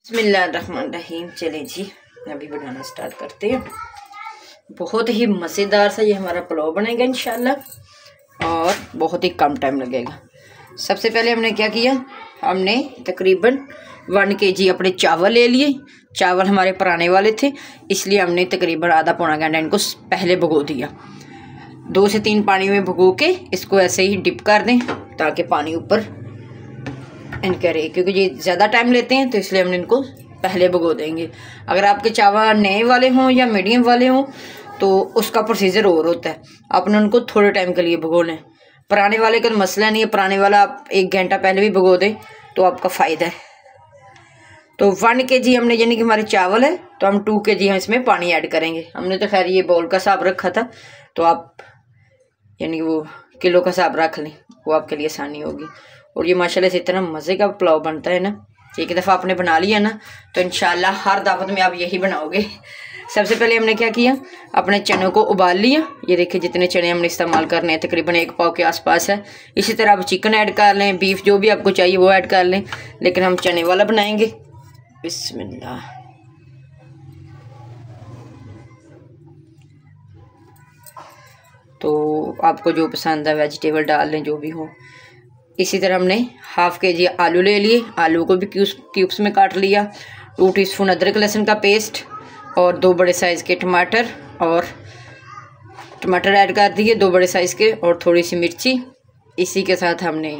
बिस्मिल्लाहिर्रहमानिर्रहीम। चलें जी, अभी बनाना स्टार्ट करते हैं। बहुत ही मज़ेदार सा ये हमारा पुलाव बनेगा इंशाल्लाह और बहुत ही कम टाइम लगेगा। सबसे पहले हमने क्या किया, हमने तकरीबन 1 kg अपने चावल ले लिए। चावल हमारे पुराने वाले थे, इसलिए हमने तकरीबन आधा पौना घंटा इनको पहले भिगो दिया। 2 से 3 पानी में भिगो के इसको ऐसे ही डिप कर दें ताकि पानी ऊपर इनके रहे, क्योंकि ये ज़्यादा टाइम लेते हैं तो इसलिए हमने इनको पहले भिगो देंगे। अगर आपके चावल नए वाले हों या मीडियम वाले हों तो उसका प्रोसीजर और होता है, आपने उनको थोड़े टाइम के लिए भिगो लें। पुराने वाले का मसला नहीं है, पुराने वाला आप 1 घंटा पहले भी भिगो दें तो आपका फ़ायदा है। तो 1 kg हमने, यानी कि हमारे चावल है तो हम 2 kg हम इसमें पानी ऐड करेंगे। हमने तो खैर ये बाउल का हिसाब रखा था, तो आप यानी कि वो किलो का हिसाब रख लें, वो आपके लिए आसानी होगी। और ये माशाल्लाह से इतना मज़े का पुलाव बनता है ना, एक दफ़ा आपने बना लिया ना तो इंशाल्लाह हर दावत में आप यही बनाओगे। सबसे पहले हमने क्या किया, अपने चनों को उबाल लिया। ये देखिए जितने चने हमने इस्तेमाल करने हैं तकरीबन 1 पाव के आसपास है। इसी तरह आप चिकन ऐड कर लें, बीफ जो भी आपको चाहिए वो ऐड कर लें, लेकिन हम चने वाला बनाएंगे। बिस्मिल्लाह। तो आपको जो पसंद है वेजिटेबल डाल लें, जो भी हो। इसी तरह हमने 1/2 kg आलू ले लिए, आलू को भी क्यूब्स में काट लिया। 2 टीस्पून अदरक लहसुन का पेस्ट और 2 बड़े साइज़ के टमाटर, और टमाटर ऐड कर दिए 2 बड़े साइज़ के, और थोड़ी सी मिर्ची। इसी के साथ हमने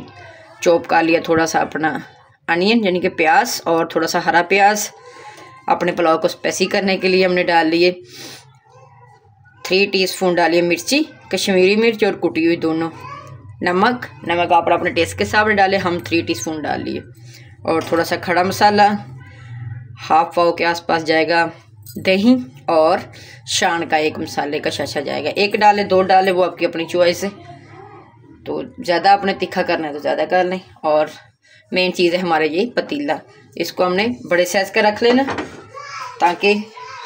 चॉप कर लिया थोड़ा सा अपना अनियन यानी कि प्याज, और थोड़ा सा हरा प्याज। अपने पुलाव को स्पाइसी करने के लिए हमने डाल लिए 3 टीस्पून डालिए मिर्ची, कश्मीरी मिर्च और कुटी हुई दोनों। नमक आप अपने टेस्ट के हिसाब से डालें, हम 3 टीस्पून डाल लिए। और थोड़ा सा खड़ा मसाला, 1/2 पाव के आसपास जाएगा दही, और शान का 1 मसाले का शाशा जाएगा। 1 डालें 2 डालें, वो आपकी अपनी चॉइस है। तो ज़्यादा आपने तीखा करना है तो ज़्यादा कर लें। और मेन चीज़ है हमारे ये पतीला, इसको हमने बड़े साइज़ का रख लेना ताकि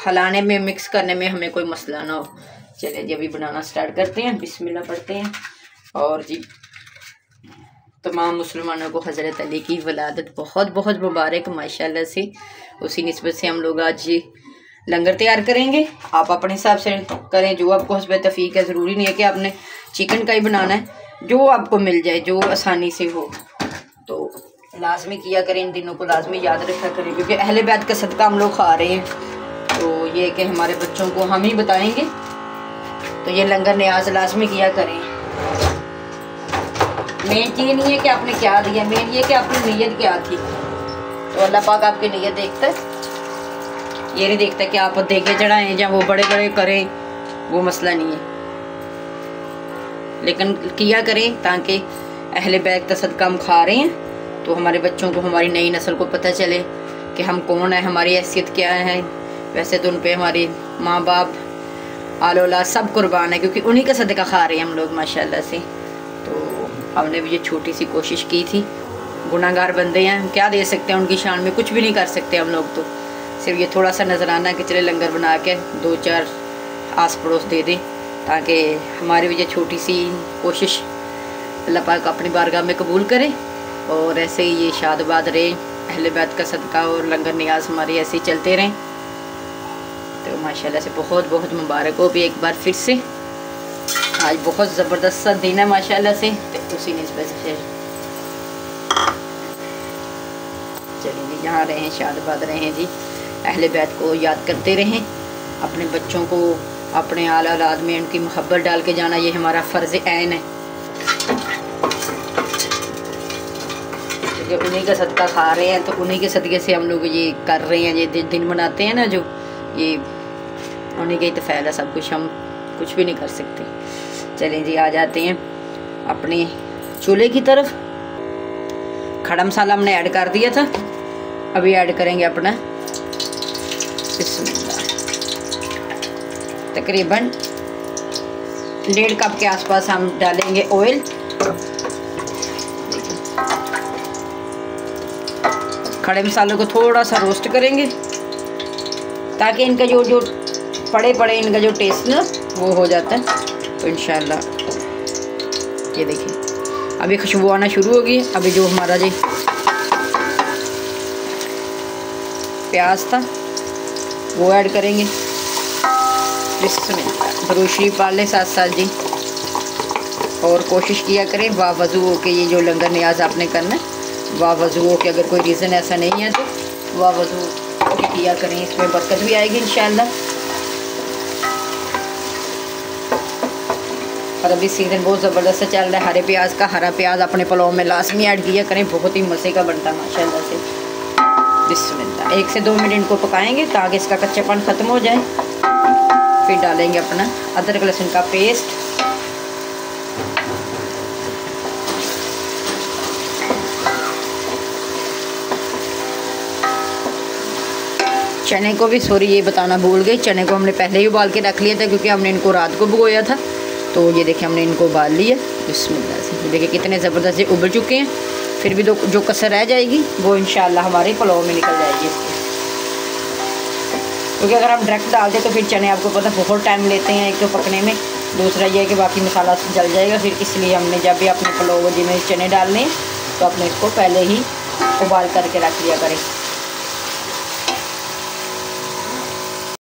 हलाने में, मिक्स करने में हमें कोई मसला ना हो। चलिए जी, अभी बनाना स्टार्ट करते हैं। बिस्मिल्लाह पढ़ते हैं। और जी तमाम मुसलमानों को हज़रत अली की वलादत बहुत बहुत मुबारक माशाल्लाह से। उसी निस्बत से हम लोग आज ये लंगर तैयार करेंगे। आप अपने हिसाब से करें, जो आपको हस्ब तफ़ीक है। ज़रूरी नहीं है कि आपने चिकन का ही बनाना है, जो आपको मिल जाए, जो आसानी से हो। तो लाजमी किया करें, इन दिनों को लाजमी याद रखा करें, क्योंकि अहले बैत का सदका हम लोग खा रहे हैं। तो ये कि हमारे बच्चों को हम ही बताएंगे, तो ये लंगर न्याज लाजमी किया करें। मेन चीज़ नहीं है कि आपने क्या दिया, मेन ये कि आपकी नीयत क्या थी। तो अल्लाह पाक आपकी नीयत देखता है, ये नहीं देखता कि आप देगे चढ़ाएं या वो बड़े बड़े करें, वो मसला नहीं है। लेकिन किया करें ताकि अहले बैत का सदका हम खा रहे हैं, तो हमारे बच्चों को, हमारी नई नस्ल को पता चले कि हम कौन है, हमारी हैसियत क्या है। वैसे तो उन पर हमारे माँ बाप आल औलाद सब कुर्बान है, क्योंकि उन्हीं का सदका खा रहे हैं हम लोग माशाल्लाह से। तो हमने भी ये छोटी सी कोशिश की थी। गुनाहगार बंदे हैं, हम क्या दे सकते हैं उनकी शान में, कुछ भी नहीं कर सकते हम लोग। तो सिर्फ ये थोड़ा सा नजराना कि चले लंगर बना के 2-4 आस पड़ोस दे दें, ताकि हमारी भी ये छोटी सी कोशिश अल्लाह पाक अपनी बारगाह में कबूल करे। और ऐसे ही ये शादबाद रहे, अहले बैत का सदका और लंगर नियाज हमारे ऐसे ही चलते रहें। तो माशाल्लाह से बहुत बहुत मुबारक हो भी एक बार फिर से। आज बहुत ज़बरदस्त सा दिन है माशाल्लाह से। तो उसी निस्बत से चलिए जी, जहाँ रहें शादबाद रहें जी, अहले बैत को याद करते रहें। अपने बच्चों को, अपने आला औलाद में उनकी मोहब्बत डाल के जाना, ये हमारा फ़र्ज़ ऐन है। जब उन्हीं का सदका खा रहे हैं तो उन्हीं के सदक़े से हम लोग ये कर रहे हैं, ये दिन मनाते हैं ना, जो ये उन्हीं के इत्फ़ाल है सब कुछ, हम कुछ भी नहीं कर सकते। चलें जी, आ जाते हैं अपने चूल्हे की तरफ। खड़ा मसाला हमने ऐड कर दिया था, अभी ऐड करेंगे अपना बिस्मिल्लाह तकरीबन 1.5 कप के आसपास हम डालेंगे ऑयल। खड़े मसालों को थोड़ा सा रोस्ट करेंगे ताकि इनका जो पड़े इनका जो टेस्ट ना वो हो जाता है। तो इंशाल्लाह ये देखिए अभी खुशबू आना शुरू होगी। अभी जो हमारा जी प्याज था वो ऐड करेंगे। दुरूद शरीफ पढ़ लें साथ साथ जी, और कोशिश किया करें बावजू हो के ये जो लंगर न्याज आपने करना है, बावजू हो के अगर कोई रीज़न ऐसा नहीं है तो बावजू हो के किया करें, इसमें बरकत भी आएगी इंशाल्लाह। और अभी सीज़न बहुत ज़बरदस्त चल रहा है हरे प्याज का। हरा प्याज अपने पुलाव में लाजमी ऐड किया करें, बहुत ही मज़े का बनता है माशाल्लाह से। बिस्मिल्लाह 1 से 2 मिनट इनको पकाएंगे ताकि इसका कच्चापन ख़त्म हो जाए। फिर डालेंगे अपना अदरक लहसुन का पेस्ट, चने को भी ये बताना भूल गई, चने को हमने पहले ही उबाल के रख लिया था क्योंकि हमने इनको रात को भिगोया था। तो ये देखिए हमने इनको उबाल लिया बिस्मिल्लाह से। ये देखिए कितने ज़बरदस्त उबल चुके हैं। फिर भी जो कसर रह जाएगी वो इंशाल्लाह हमारे पुलाव में निकल जाएगी इसके, क्योंकि अगर हम डायरेक्ट डाल दें तो फिर चने आपको पता बहुत टाइम लेते हैं, एक तो पकने में, दूसरा ये है कि बाकी मसाला जल जाएगा फिर। इसलिए हमने जब भी अपने पुलाव में चने डालने हैं तो अपने इसको पहले ही उबाल करके रख लिया करें।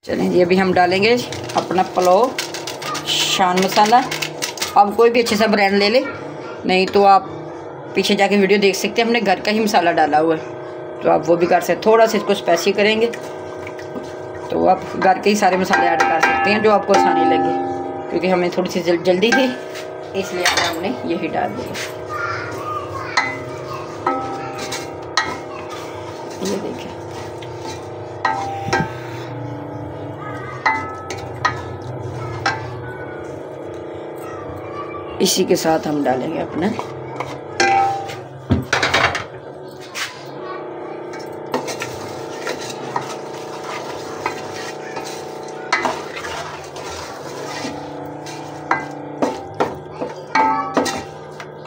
चलें जी, अभी हम डालेंगे अपना पुलाव शान मसाला। आप कोई भी अच्छे सा ब्रांड ले लें, नहीं तो आप पीछे जाके वीडियो देख सकते हैं, हमने घर का ही मसाला डाला हुआ है, तो आप वो भी कर सकते। थोड़ा सा इसको स्पाइसी करेंगे तो आप घर के ही सारे मसाले ऐड कर सकते हैं जो आपको आसानी लगे, क्योंकि हमें थोड़ी सी जल्दी थी इसलिए हमने यही डाल दिया। ये देखिए इसी के साथ हम डालेंगे अपना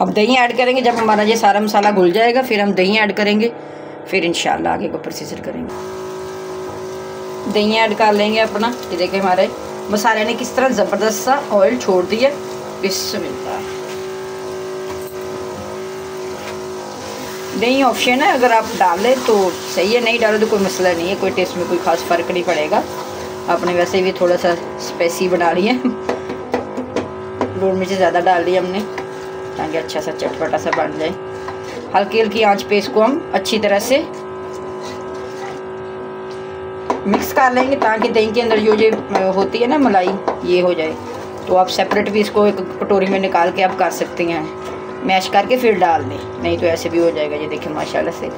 अब दही ऐड करेंगे। जब हमारा ये सारा मसाला घुल जाएगा फिर हम दही ऐड करेंगे, फिर इंशाल्लाह आगे को प्रोसीजर करेंगे। दही ऐड कर लेंगे अपना। ये देखिए हमारे मसाले ने किस तरह ज़बरदस्त सा ऑयल छोड़ दिया। बिस्मिल्लाह। दही ऑप्शन है, अगर आप डाल लें तो सही है, नहीं डालो तो कोई मसला नहीं है, कोई टेस्ट में कोई ख़ास फ़र्क नहीं पड़ेगा। आपने वैसे भी थोड़ा सा स्पाइसी बना लिया है, लून मिर्च ज़्यादा डाल दी हमने ताकि अच्छा सा चटपटा सा बन जाए। हल्की हल्की आंच पे इसको हम अच्छी तरह से मिक्स कर लेंगे ताकि दही के अंदर जो ये होती है ना मलाई, ये हो जाए। तो आप सेपरेट भी इसको एक कटोरी में निकाल के आप कर सकते हैं, मैश करके फिर डाल दें, नहीं तो ऐसे भी हो जाएगा। ये देखिए माशाल्लाह से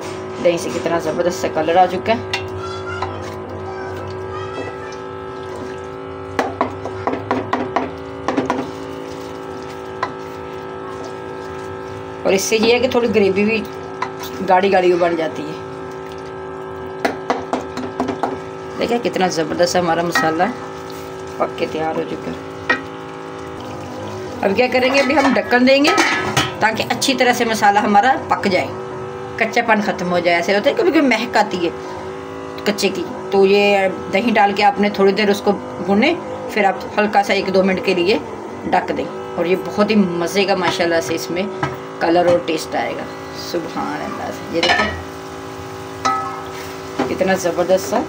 दही से कितना ज़बरदस्त सा कलर आ चुका है। और इससे ये है कि थोड़ी ग्रेवी भी गाढ़ी गाढ़ी बन जाती है। देखिए कितना ज़बरदस्त हमारा मसाला पक के तैयार हो चुका है। अब क्या करेंगे, अभी हम ढक्कन देंगे ताकि अच्छी तरह से मसाला हमारा पक जाए, कच्चापन ख़त्म हो जाए। ऐसे होता है कभी कभी महक आती है कच्चे की, तो ये दही डाल के आपने थोड़ी देर उसको भुने, फिर आप हल्का सा 1-2 मिनट के लिए ढक दें और ये बहुत ही मज़े का माशाल्लाह से इसमें कलर और टेस्ट आएगा। सुभान अल्लाह से। ये देखो कितना ज़बरदस्त सा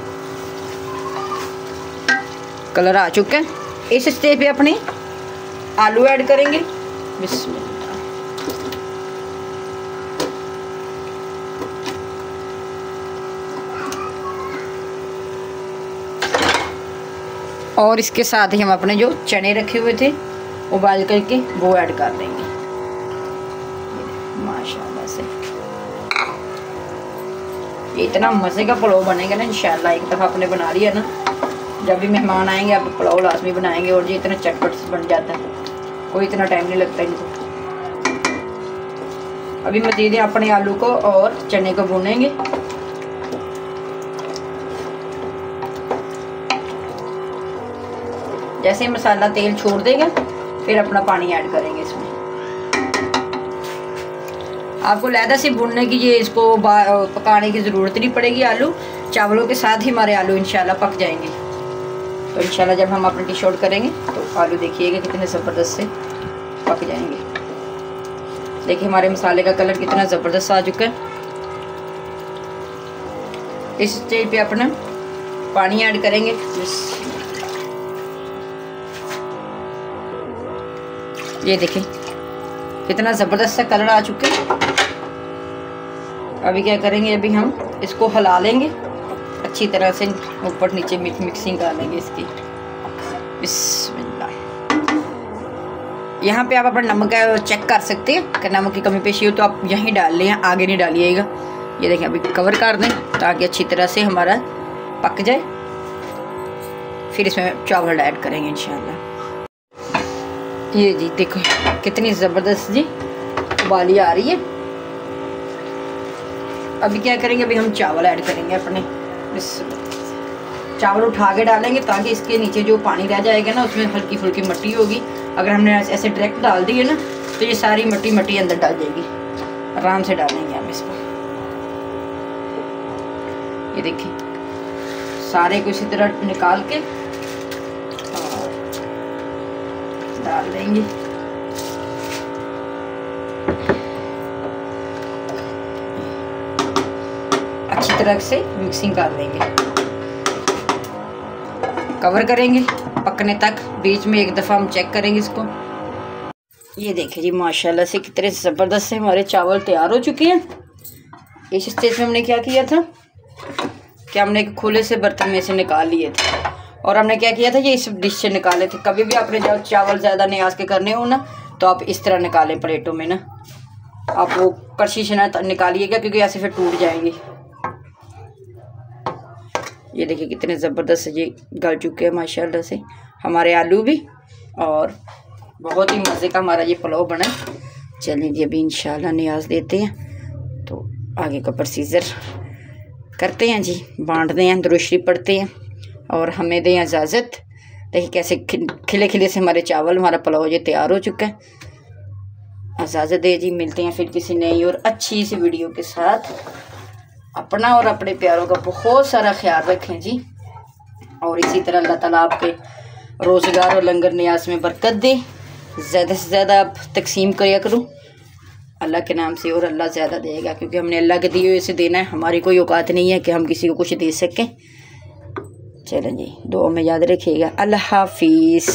कलर आ चुका है। इस स्टेज पे अपने आलू ऐड करेंगे। बिस्मिल्लाह। और इसके साथ ही हम अपने जो चने रखे हुए थे उबाल करके वो ऐड कर देंगे माशाल्लाह से। ये इतना मज़े का पुलाव बनेगा ना इंशाल्लाह। एक दफ़ा आपने बना लिया ना, जब भी मेहमान आएंगे आप पुलाव लाजमी बनाएंगे। और ये इतना चटपट से बन जाता है, कोई इतना टाइम नहीं लगता इनको। अभी मज़ीद अपने आलू को और चने को भूनेंगे। जैसे मसाला तेल छोड़ देगा फिर अपना पानी ऐड करेंगे इसमें। आपको लहदा से भूनने की, ये इसको पकाने की ज़रूरत नहीं पड़ेगी। आलू चावलों के साथ ही हमारे आलू इंशाल्लाह पक जाएंगे। तो इंशाल्लाह जब हम अपना डिश आउट करेंगे तो आलू देखिएगा कितने ज़बरदस्त से पक जाएंगे। देखिए हमारे मसाले का कलर कितना ज़बरदस्त आ चुका है। इस स्टेज पे अपना पानी ऐड करेंगे। ये देखें कितना ज़बरदस्त सा कलर आ चुका है। अभी क्या करेंगे, अभी हम इसको हिला लेंगे अच्छी तरह से, ऊपर नीचे मिक्सिंग कर लेंगे इसकी। बिस्मिल्लाह। यहाँ पे आप अपना नमक चेक कर सकते हैं, अगर नमक की कमी पेशी हो तो आप यहीं डाल लें, आगे नहीं डालिएगा। ये देखें, अभी कवर कर दें ताकि अच्छी तरह से हमारा पक जाए। फिर इसमें चावल ऐड करेंगे इंशाल्लाह। ये जी देखो कितनी ज़बरदस्त जी उबाली आ रही है। अभी क्या करेंगे, अभी हम चावल ऐड करेंगे अपने। चावल उठा के डालेंगे ताकि इसके नीचे जो पानी रह जाएगा ना, उसमें हल्की फुल्की मिट्टी होगी। अगर हमने ऐसे डायरेक्ट डाल दी है ना, तो ये सारी मिट्टी अंदर डाल जाएगी। आराम से डालेंगे हम इसको। ये देखिए सारे को इसी तरह निकाल के और डाल देंगे। अच्छी तरह से मिक्सिंग कर देंगे, कवर करेंगे पकने तक। बीच में एक दफ़ा हम चेक करेंगे इसको। ये देखिए जी माशाल्लाह से कितने ज़बरदस्त से हमारे चावल तैयार हो चुके हैं। इस स्टेज में हमने क्या किया था कि हमने एक खुले से बर्तन में से निकाल लिए थे, और हमने क्या किया था, ये इस डिश से निकाले थे। कभी भी आपने जब चावल ज़्यादा न्याज के करने हो ना, तो आप इस तरह निकालें प्लेटों में ना। आप वो कड़छी से ना निकालिएगा, क्योंकि ऐसे फिर टूट जाएंगे। ये देखिए कितने ज़बरदस्त ये गल चुके हैं माशाल्लाह से हमारे आलू भी, और बहुत ही मज़े का हमारा ये पुलाव बना। चलिए जी अभी इंशाल्लाह न्याज देते हैं, तो आगे का प्रोसीजर करते हैं जी, बांटते हैं, दुरुशी पढ़ते हैं और हमें दें इजाज़त। देखिए कैसे खिले खिले से हमारे चावल, हमारा पुलाव ये तैयार हो चुका है। इजाज़त दे जी, मिलते हैं फिर किसी नई और अच्छी सी वीडियो के साथ। अपना और अपने प्यारों का बहुत सारा ख्याल रखें जी, और इसी तरह अल्लाह ताला आपके रोज़गार और लंगर न्याज में बरकत दे। ज़्यादा से ज़्यादा आप तकसीम किया करो अल्लाह के नाम से, और अल्लाह ज़्यादा देगा, क्योंकि हमने अल्लाह के दिए हुए से देना है। हमारी कोई औकात नहीं है कि हम किसी को कुछ दे सकें। चलें जी, दुआ में याद रखिएगा। अल्लाह हाफिज़।